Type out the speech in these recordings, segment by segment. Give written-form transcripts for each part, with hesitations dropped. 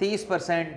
30%,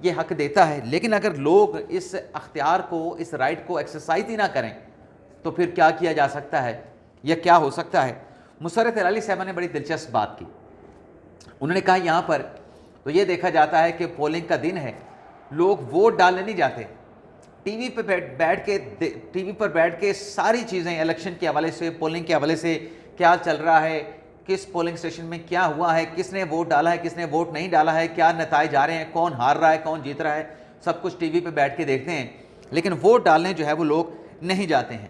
یہ حق دیتا ہے، لیکن اگر لوگ اس اختیار کو، اس رائٹ کو ایکسرسائز ہی نہ کریں تو پھر کیا کیا جا سکتا ہے یا کیا ہو سکتا ہے؟ مسرت علی صاحبہ نے بڑی دلچسپ بات کی. انہوں نے کہا یہاں پر تو یہ دیکھا جاتا ہے کہ پولنگ کا دن ہے، لوگ ووٹ ڈالنے نہیں جاتے، ٹی وی پہ بیٹھ کے ساری چیزیں الیکشن کے حوالے سے، پولنگ کے حوالے سے کیا چل رہا ہے، کس پولنگ اسٹیشن میں کیا ہوا ہے، کس نے ووٹ ڈالا ہے، کس نے ووٹ نہیں ڈالا ہے، کیا نتائج آ رہے ہیں، کون ہار رہا ہے، کون جیت رہا ہے، سب کچھ ٹی وی پہ بیٹھ کے دیکھتے ہیں، لیکن ووٹ ڈالنے جو ہے وہ لوگ نہیں جاتے ہیں.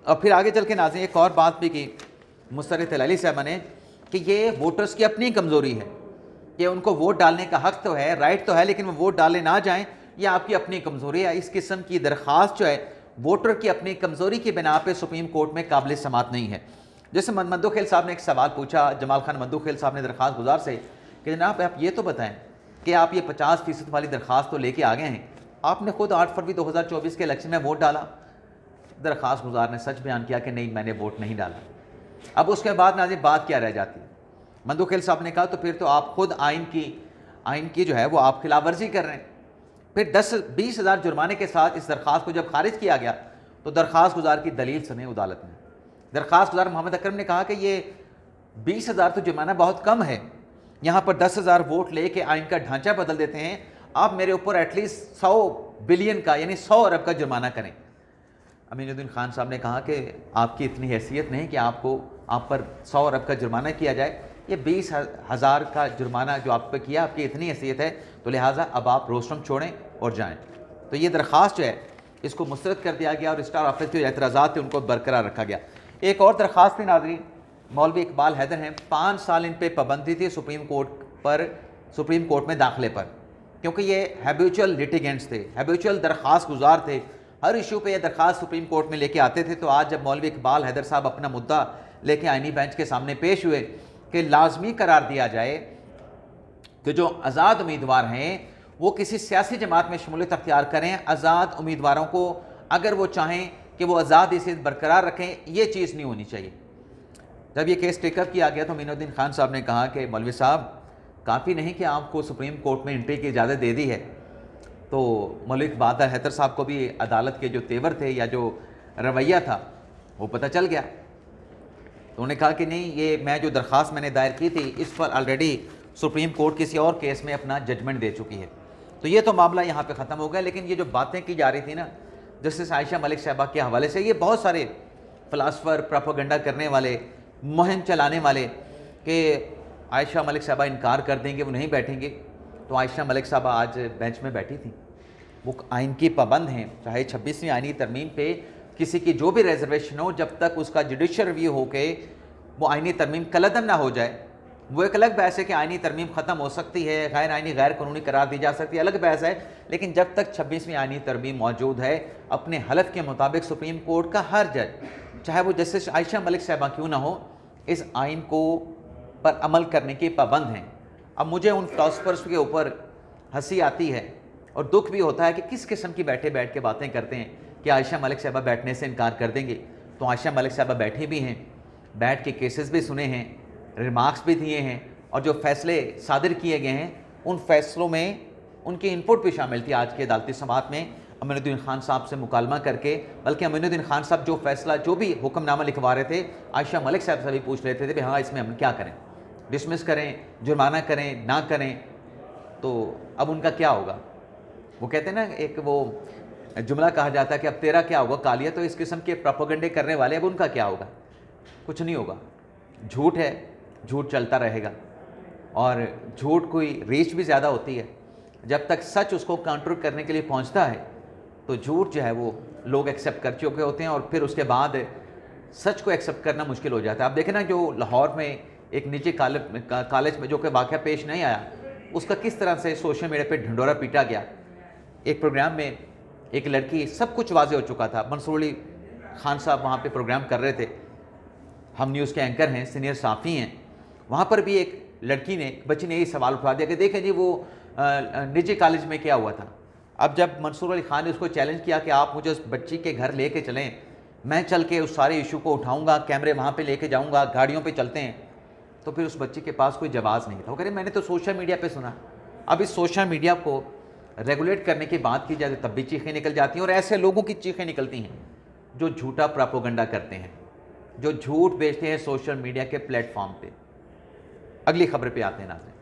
اور پھر آگے چل کے ناظرین ایک اور بات بھی کی مسرت علی صاحبہ نے کہ یہ ووٹرز کی اپنی کمزوری ہے، کہ ان کو ووٹ ڈالنے کا حق تو ہے، رائٹ تو ہے، لیکن وہ ووٹ ڈالنے نہ جائیں، یہ آپ کی اپنی کمزوری ہے. اس قسم کی درخواست جو ہے ووٹر کی اپنی کمزوری کی بنا پہ سپریم کورٹ میں قابل سماعت نہیں ہے. جیسے مندو خیل صاحب نے ایک سوال پوچھا، جمال خان مندو خیل صاحب نے درخواست گزار سے کہ جناب آپ یہ تو بتائیں کہ آپ یہ 50% والی درخواست تو لے کے آ گئے ہیں، آپ نے خود 8 فروری 2024 کے الیکشن میں ووٹ ڈالا. درخواست گزار نے سچ بیان کیا کہ نہیں میں نے ووٹ نہیں ڈالا. اب اس کے بعد ناظرین بات کیا رہ جاتی ہے؟ مندو خیل صاحب نے کہا تو پھر تو آپ خود آئین کی جو ہے وہ آپ خلاف ورزی کر رہے ہیں. پھر 10-20 ہزار جرمانے کے ساتھ اس درخواست کو جب خارج کیا گیا تو درخواست گزار کی دلیل سنے عدالت میں. درخواست گزار محمد اکرم نے کہا کہ یہ 20,000 تو جرمانہ بہت کم ہے، یہاں پر 10,000 ووٹ لے کے آئین کا ڈھانچہ بدل دیتے ہیں، آپ میرے اوپر ایٹ لیسٹ 100 بلین کا یعنی 100 ارب کا جرمانہ کریں. امین الدین خان صاحب نے کہا کہ آپ کی اتنی حیثیت نہیں کہ آپ پر 100 ارب کا جرمانہ کیا جائے، یہ 20,000 کا جرمانہ جو آپ پہ کیا، آپ کی اتنی حیثیت ہے تو لہٰذا اب آپ روسٹرم چھوڑیں اور جائیں. تو یہ درخواست جو ہے اس کو مسترد کر دیا گیا اور اسٹار آفس کے جو اعتراضات تھے ان کو برقرار رکھا گیا. ایک اور درخواست تھی ناظرین، مولوی اقبال حیدر ہیں، 5 سال ان پہ پابندی تھی سپریم کورٹ میں داخلے پر، کیونکہ یہ ہیبیچول لیٹیگنٹس تھے، ہیبیچول درخواست گزار تھے، ہر ایشو پہ یہ درخواست سپریم کورٹ میں لے کے آتے تھے. تو آج جب مولوی اقبال حیدر صاحب اپنا مدعا لے کے آئینی بینچ کے سامنے پیش ہوئے کہ لازمی قرار دیا جائے کہ جو آزاد امیدوار ہیں وہ کسی سیاسی جماعت میں شمولیت اختیار کریں، آزاد امیدواروں کو اگر وہ چاہیں کہ وہ آزاد حیثیت برقرار رکھیں، یہ چیز نہیں ہونی چاہیے. جب یہ کیس ٹیک اپ کیا گیا تو امین الدین خان صاحب نے کہا کہ مولوی صاحب کافی نہیں کہ آپ کو سپریم کورٹ میں انٹری کی اجازت دے دی ہے. تو مولوی اقبال حیدر صاحب کو بھی عدالت کے جو تیور تھے یا جو رویہ تھا وہ پتہ چل گیا. تو انہوں نے کہا کہ نہیں، یہ میں جو درخواست میں نے دائر کی تھی اس پر آلریڈی سپریم کورٹ کسی اور کیس میں اپنا ججمنٹ دے چکی ہے. تو یہ تو معاملہ یہاں پہ ختم ہو گیا. لیکن یہ جو باتیں کی جا رہی تھی نا جسٹس عائشہ ملک صاحبہ کے حوالے سے، یہ بہت سارے فلاسفر، پراپوگنڈا کرنے والے، مہم چلانے والے کہ عائشہ ملک صاحبہ انکار کر دیں گے، وہ نہیں بیٹھیں گے. تو عائشہ ملک صاحبہ آج بینچ میں بیٹھی تھیں، وہ آئین کی پابند ہیں، چاہے 26ویں آئینی ترمیم پہ کسی کی جو بھی ریزرویشن ہو، جب تک اس کا جوڈیشل ریویو ہو کے وہ آئینی ترمیم کالعدم نہ ہو جائے. وہ ایک الگ بحث ہے کہ آئینی ترمیم ختم ہو سکتی ہے، غیر آئینی غیر قانونی قرار دی جا سکتی ہے، الگ بحث ہے. لیکن جب تک 26ویں آئینی ترمیم موجود ہے، اپنے حلف کے مطابق سپریم کورٹ کا ہر جج، چاہے وہ جسٹس عائشہ ملک صاحبہ کیوں نہ ہو، اس آئین کو پر عمل کرنے کے پابند ہیں. اب مجھے ان فلاسفرز کے اوپر ہنسی آتی ہے اور دکھ بھی ہوتا ہے کہ کس قسم کی بیٹھ کے باتیں کرتے ہیں کہ عائشہ ملک صاحبہ بیٹھنے سے انکار کر دیں گے. تو عائشہ ملک صاحبہ بیٹھی بھی ہیں، بیٹھ کے کیسز بھی سنے ہیں، ریمارکس بھی دیے ہیں، اور جو فیصلے صادر کیے گئے ہیں ان فیصلوں میں ان کی انپٹ بھی شامل تھی. آج کے عدالتی سماعت میں امین الدین خان صاحب سے مکالمہ کر کے، بلکہ امین الدین خان صاحب جو فیصلہ جو بھی حکم نامہ لکھوا رہے تھے عائشہ ملک صاحب سے بھی پوچھ لیتے تھے کہ ہاں اس میں ہم کیا کریں، ڈسمس کریں، جرمانہ کریں، نہ کریں. تو اب ان کا کیا ہوگا؟ وہ کہتے ہیں نا، ایک وہ جملہ کہا جاتا ہے کہ اب تیرا کیا ہوگا کالیہ. تو اس قسم کے پروپیگنڈے کرنے والے اب ان کا کیا ہوگا؟ کچھ نہیں ہوگا. جھوٹ ہے، جھوٹ چلتا رہے گا، اور جھوٹ کوئی ریچ بھی زیادہ ہوتی ہے. جب تک سچ اس کو کاؤنٹر کرنے کے لیے پہنچتا ہے تو جھوٹ جو ہے وہ لوگ ایکسیپٹ کر چکے ہوتے ہیں، اور پھر اس کے بعد سچ کو ایکسیپٹ کرنا مشکل ہو جاتا ہے. آپ دیکھیں نا، جو لاہور میں ایک نجی کالج میں جو کہ واقعہ پیش نہیں آیا، اس کا کس طرح سے سوشل میڈیا پہ ڈھنڈورا پیٹا گیا. ایک پروگرام میں ایک لڑکی، سب کچھ واضح ہو چکا تھا، منصور علی خان صاحب وہاں پہ پروگرام کر رہے تھے، ہم نیوز کے اینکر ہیں، سینئر صحافی ہیں. وہاں پر بھی ایک لڑکی نے، بچی نے یہی سوال اٹھا دیا کہ دیکھیں جی وہ نجی کالج میں کیا ہوا تھا. اب جب منصور علی خان نے اس کو چیلنج کیا کہ آپ مجھے اس بچی کے گھر لے کے چلیں، میں چل کے اس سارے ایشو کو اٹھاؤں گا، کیمرے وہاں پہ لے کے جاؤں گا، گاڑیوں پہ چلتے ہیں، تو پھر اس بچی کے پاس کوئی جواز نہیں تھا. وہ کہہ رہے میں نے تو سوشل میڈیا پہ سنا. اب اس سوشل میڈیا کو ریگولیٹ کرنے کی بات کی جائے تو تب بھی چیخیں نکل جاتی ہیں، اور ایسے لوگوں کی چیخیں نکلتی ہیں جو جھوٹا پراپوگنڈا کرتے ہیں، جو جھوٹ بیچتے ہیں سوشل میڈیا کے پلیٹ فارم پہ۔ اگلی خبر پہ آتے ہیں ناظرین۔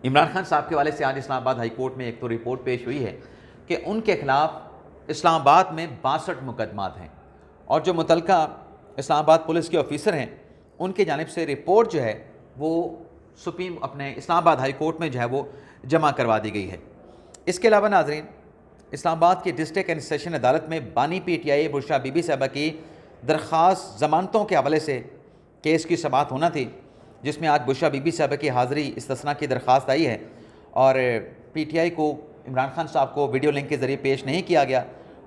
عمران خان صاحب کے والے سے آج اسلام آباد ہائی کورٹ میں ایک تو رپورٹ پیش ہوئی ہے کہ ان کے خلاف اسلام آباد میں 62 مقدمات ہیں، اور جو متعلقہ اسلام آباد پولیس کے آفیسر ہیں ان کی جانب سے رپورٹ جو ہے وہ اپنے اسلام آباد ہائی کورٹ میں جو ہے وہ جمع کروا دی گئی ہے۔ اس کے علاوہ ناظرین، اسلام آباد کی ڈسٹرکٹ اینڈ سیشن عدالت میں بانی پی ٹی آئی بشریٰ بی بی صاحبہ کی درخواست ضمانتوں کے حوالے سے کیس کی سماعت ہونا تھی، جس میں آج بشریٰ بی بی صاحبہ کی حاضری استثناء کی درخواست آئی ہے، اور پی ٹی آئی کو عمران خان صاحب کو ویڈیو لنک کے ذریعے پیش نہیں کیا گیا،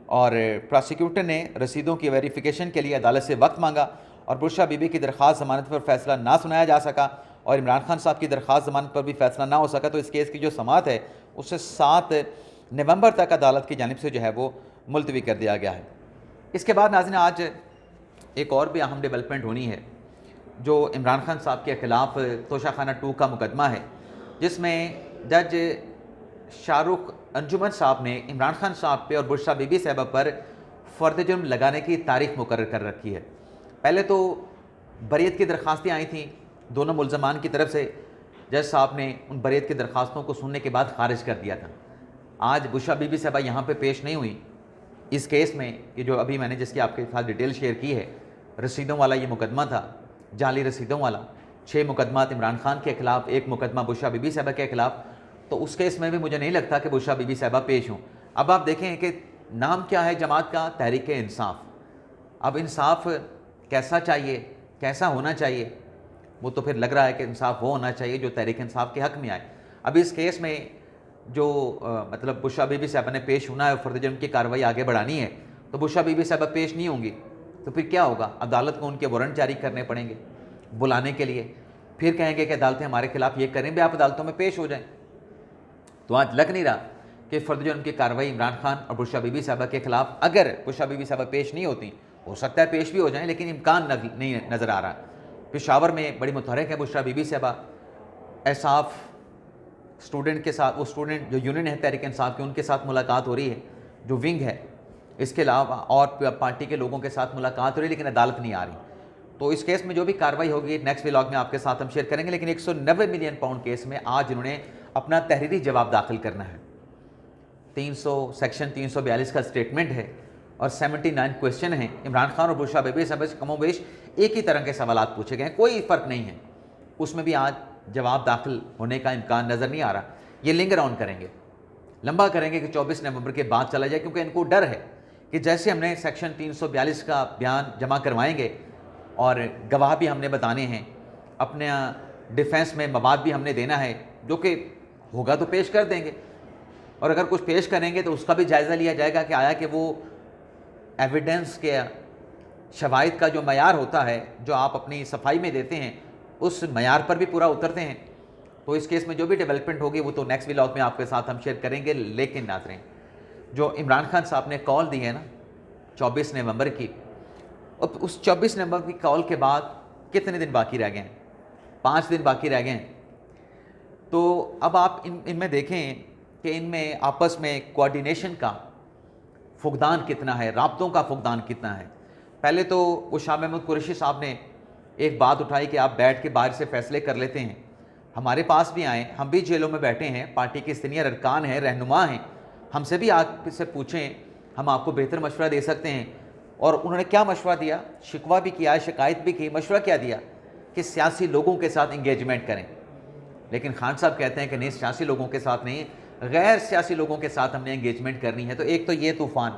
اور پراسیکیوٹر نے رسیدوں کی ویریفیکیشن کے لیے عدالت سے وقت مانگا، اور بشریٰ بی بی کی درخواست ضمانت پر فیصلہ نہ سنایا جا سکا، اور عمران خان صاحب کی درخواست ضمانت پر بھی فیصلہ نہ ہو سکا، تو اس کیس کی جو سماعت ہے اسے 7 نومبر تک عدالت کی جانب سے جو ہے وہ ملتوی کر دیا گیا ہے۔ اس کے بعد ناظرین آج ایک اور بھی اہم ڈیولپمنٹ ہونی ہے، جو عمران خان صاحب کے خلاف توشہ خانہ 2 کا مقدمہ ہے، جس میں جج شاہ رخ انجمن صاحب نے عمران خان صاحب پہ اور بشریٰ بی بی صاحبہ پر فرد جرم لگانے کی تاریخ مقرر کر رکھی ہے۔ پہلے تو بریت کی درخواستیں آئی تھیں دونوں ملزمان کی طرف سے، جج صاحب نے ان بریت کی درخواستوں کو سننے کے بعد خارج کر دیا تھا۔ آج بشریٰ بی بی صاحبہ یہاں پہ پیش نہیں ہوئی اس کیس میں، یہ جو ابھی میں نے جس کی آپ کے ساتھ ڈیٹیل شیئر کی ہے، رسیدوں والا یہ مقدمہ تھا، جعلی رسیدوں والا، 6 مقدمات عمران خان کے خلاف، 1 مقدمہ بشریٰ بی بی صاحبہ کے خلاف، تو اس کیس میں بھی مجھے نہیں لگتا کہ بشریٰ بی بی صاحبہ پیش ہوں۔ اب آپ دیکھیں کہ نام کیا ہے جماعت کا، تحریک انصاف۔ اب انصاف کیسا چاہیے، کیسا ہونا چاہیے، وہ تو پھر لگ رہا ہے کہ انصاف وہ ہونا چاہیے جو تحریک انصاف کے حق میں آئے۔ اب اس کیس میں جو مطلب بشریٰ بی بی صاحبہ نے پیش ہونا ہے، فرد جرم کی کارروائی آگے بڑھانی ہے، تو بشریٰ بی بی صاحبہ پیش نہیں ہوں گی تو پھر کیا ہوگا؟ عدالت کو ان کے وارنٹ جاری کرنے پڑیں گے بلانے کے لیے، پھر کہیں گے کہ عدالتیں ہمارے خلاف یہ کریں بھی، آپ عدالتوں میں پیش ہو جائیں۔ تو آج لگ نہیں رہا کہ فرد جرم کی کارروائی عمران خان اور بشریٰ بی بی صاحبہ کے خلاف، اگر بشریٰ بی بی صاحبہ پیش نہیں ہوتی، ہو سکتا ہے پیش بھی ہو جائیں، لیکن امکان نہیں نظر آ رہا۔ پشاور میں بڑی متحرک ہے بشریٰ بی بی صاحبہ، احصاف اسٹوڈنٹ کے ساتھ، وہ اسٹوڈنٹ جو یونین ہے تحریک انصاف کی، ان کے ساتھ ملاقات ہو رہی ہے، جو ونگ ہے، اس کے علاوہ اور پارٹی کے لوگوں کے ساتھ ملاقات ہو رہی ہے، لیکن عدالت نہیں آ رہی۔ تو اس کیس میں جو بھی کارروائی ہوگی نیکسٹ ولاگ میں آپ کے ساتھ ہم شیئر کریں گے، لیکن 190 ملین پاؤنڈ کیس میں آج انہوں نے اپنا تحریری جواب داخل کرنا ہے۔ سیکشن 342 کا سٹیٹمنٹ ہے اور 79 کویسچن ہیں۔ عمران خان اور بشریٰ بی بی صاحبہ سے کم و بیش ایک ہی طرح کے سوالات پوچھے گئے ہیں، کوئی فرق نہیں ہے، اس میں بھی آج جواب داخل ہونے کا امکان نظر نہیں آ رہا۔ یہ لنگر آن کریں گے، لمبا کریں گے کہ 24 نومبر کے بعد چلا جائے، کیونکہ ان کو ڈر ہے کہ جیسے ہم نے سیکشن 342 کا بیان جمع کروائیں گے اور گواہ بھی ہم نے بتانے ہیں، اپنے ڈیفینس میں مواد بھی ہم نے دینا ہے، جو کہ ہوگا تو پیش کر دیں گے، اور اگر کچھ پیش کریں گے تو اس کا بھی جائزہ لیا جائے گا کہ آیا کہ وہ ایویڈنس کے شواہد کا جو معیار ہوتا ہے، جو آپ اپنی صفائی میں دیتے ہیں، اس معیار پر بھی پورا اترتے ہیں۔ تو اس کیس میں جو بھی ڈیولپمنٹ ہوگی وہ تو نیکسٹ ولاگ میں آپ کے ساتھ ہم شیئر کریں گے۔ لیکن ناظرین، جو عمران خان صاحب نے کال دی ہے نا 24 نومبر کی، اب اس 24 نومبر کی کال کے بعد کتنے دن باقی رہ گئے ہیں؟ 5 دن باقی رہ گئے ہیں۔ تو اب آپ ان میں دیکھیں کہ ان میں آپس میں کوآرڈینیشن کا فقدان کتنا ہے، رابطوں کا فقدان کتنا ہے۔ پہلے تو وہ شاہ محمود قریشی صاحب نے ایک بات اٹھائی کہ آپ بیٹھ کے باہر سے فیصلے کر لیتے ہیں، ہمارے پاس بھی آئیں، ہم بھی جیلوں میں بیٹھے ہیں، پارٹی کے سینئر ارکان ہیں، رہنما ہیں، ہم سے بھی آپ سے پوچھیں، ہم آپ کو بہتر مشورہ دے سکتے ہیں۔ اور انہوں نے کیا مشورہ دیا؟ شکوہ بھی کیا، شکایت بھی کی، مشورہ کیا دیا کہ سیاسی لوگوں کے ساتھ انگیجمنٹ کریں۔ لیکن خان صاحب کہتے ہیں کہ نہیں، سیاسی لوگوں کے ساتھ نہیں، غیر سیاسی لوگوں کے ساتھ ہم نے انگیجمنٹ کرنی ہے۔ تو ایک تو یہ طوفان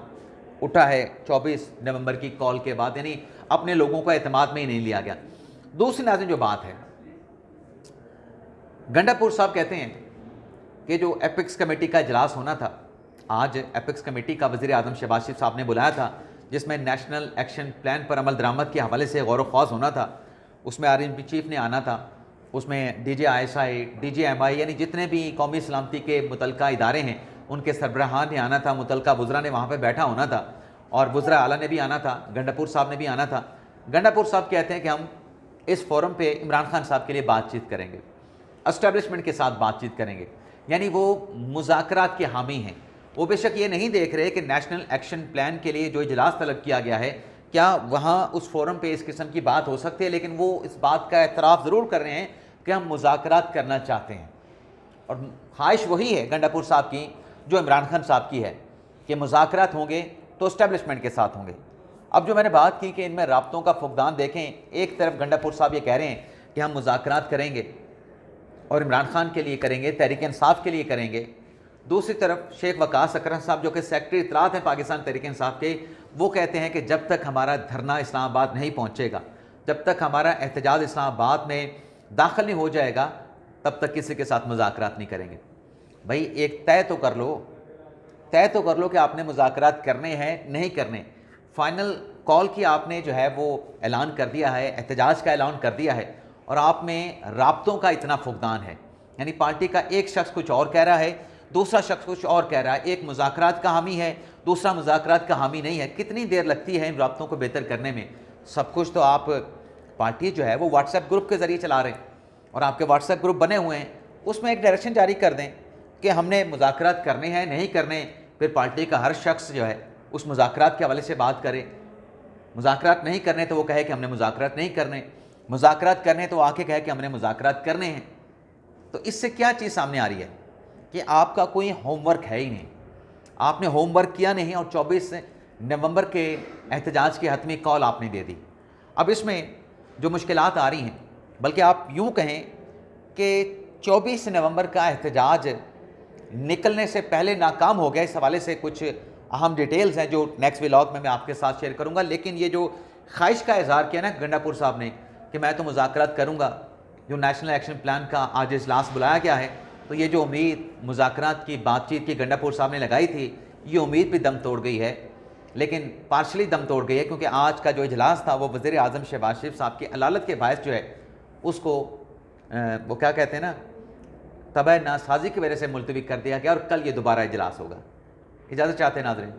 اٹھا ہے 24 نومبر کی کال کے بعد، یعنی اپنے لوگوں کو اعتماد میں ہی نہیں لیا گیا۔ دوسری ناظرین جو بات ہے، گنڈا پور صاحب کہتے ہیں کہ جو ایپکس کمیٹی کا اجلاس ہونا تھا، آج ایپکس کمیٹی کا وزیر اعظم شہباز شریف صاحب نے بلایا تھا، جس میں نیشنل ایکشن پلان پر عمل درآمد کے حوالے سے غور و خوض ہونا تھا، اس میں RNP چیف نے آنا تھا، اس میں DGI DGMI یعنی جتنے بھی قومی سلامتی کے متعلقہ ادارے ہیں ان کے سربراہان نے آنا تھا، متعلقہ وزراء نے وہاں پہ بیٹھا ہونا تھا، اور وزراء اعلیٰ نے بھی آنا تھا، گنڈا پور صاحب نے بھی آنا تھا۔ گنڈا پور صاحب کہتے ہیں کہ ہم اس فورم پہ عمران خان صاحب کے لیے بات چیت کریں گے، اسٹیبلشمنٹ کے ساتھ بات چیت کریں گے، یعنی وہ مذاکرات کے حامی ہیں. وہ بے شک یہ نہیں دیکھ رہے کہ نیشنل ایکشن پلان کے لیے جو اجلاس طلب کیا گیا ہے کیا وہاں اس فورم پہ اس قسم کی بات ہو سکتی ہے، لیکن وہ اس بات کا اعتراف ضرور کر رہے ہیں کہ ہم مذاکرات کرنا چاہتے ہیں. اور خواہش وہی ہے گنڈاپور صاحب کی جو عمران خان صاحب کی ہے کہ مذاکرات ہوں گے تو اسٹیبلشمنٹ کے ساتھ ہوں گے. اب جو میں نے بات کی کہ ان میں رابطوں کا فقدان دیکھیں، ایک طرف گنڈاپور صاحب یہ کہہ رہے ہیں کہ ہم مذاکرات کریں گے اور عمران خان کے لیے کریں گے، تحریک انصاف کے لیے کریں گے. دوسری طرف شیخ وقاص اکرم صاحب جو کہ سیکرٹری اطلاعات ہیں پاکستان تحریک انصاف کے، وہ کہتے ہیں کہ جب تک ہمارا دھرنا اسلام آباد نہیں پہنچے گا، جب تک ہمارا احتجاج اسلام آباد میں داخل نہیں ہو جائے گا، تب تک کسی کے ساتھ مذاکرات نہیں کریں گے. بھائی ایک طے تو کر لو کہ آپ نے مذاکرات کرنے ہیں نہیں کرنے. فائنل کال کی آپ نے جو ہے وہ اعلان کر دیا ہے، احتجاج کا اعلان کر دیا ہے، اور آپ میں رابطوں کا اتنا فقدان ہے. یعنی پارٹی کا ایک شخص کچھ اور کہہ رہا ہے، دوسرا شخص کچھ اور کہہ رہا ہے، ایک مذاکرات کا حامی ہے، دوسرا مذاکرات کا حامی نہیں ہے. کتنی دیر لگتی ہے ان رابطوں کو بہتر کرنے میں؟ سب کچھ تو آپ پارٹی جو ہے وہ واٹس ایپ گروپ کے ذریعے چلا رہے ہیں، اور آپ کے واٹس ایپ گروپ بنے ہوئے ہیں، اس میں ایک ڈائریکشن جاری کر دیں کہ ہم نے مذاکرات کرنے ہیں نہیں کرنے. پھر پارٹی کا ہر شخص جو ہے اس مذاکرات کے حوالے سے بات کرے. مذاکرات نہیں کرنے تو وہ کہے کہ ہم نے مذاکرات نہیں کرنے، مذاکرات کرنے تو آ کے کہے کہ ہم نے مذاکرات کرنے ہیں. تو اس سے کیا چیز سامنے آ رہی ہے کہ آپ کا کوئی ہوم ورک ہے ہی نہیں، آپ نے ہوم ورک کیا نہیں، اور 24 نومبر کے احتجاج کی حتمی کال آپ نے دے دی. اب اس میں جو مشکلات آ رہی ہیں، بلکہ آپ یوں کہیں کہ 24 نومبر کا احتجاج نکلنے سے پہلے ناکام ہو گیا. اس حوالے سے کچھ اہم ڈیٹیلز ہیں جو نیکسٹ ولاگ میں آپ کے ساتھ شیئر کروں گا. لیکن یہ جو خواہش کا اظہار کیا نا گنڈاپور صاحب نے کہ میں تو مذاکرات کروں گا، جو نیشنل ایکشن پلان کا آج اجلاس بلایا گیا ہے، تو یہ جو امید مذاکرات کی بات چیت کی گنڈاپور صاحب نے لگائی تھی، یہ امید بھی دم توڑ گئی ہے. لیکن پارشلی دم توڑ گئی ہے، کیونکہ آج کا جو اجلاس تھا وہ وزیر اعظم شہباز شریف صاحب کی علالت کے باعث جو ہے اس کو وہ کیا کہتے ہیں نا تبع ناسازی کی وجہ سے ملتوی کر دیا گیا، اور کل یہ دوبارہ اجلاس ہوگا. اجازت چاہتے ہیں ناظرین.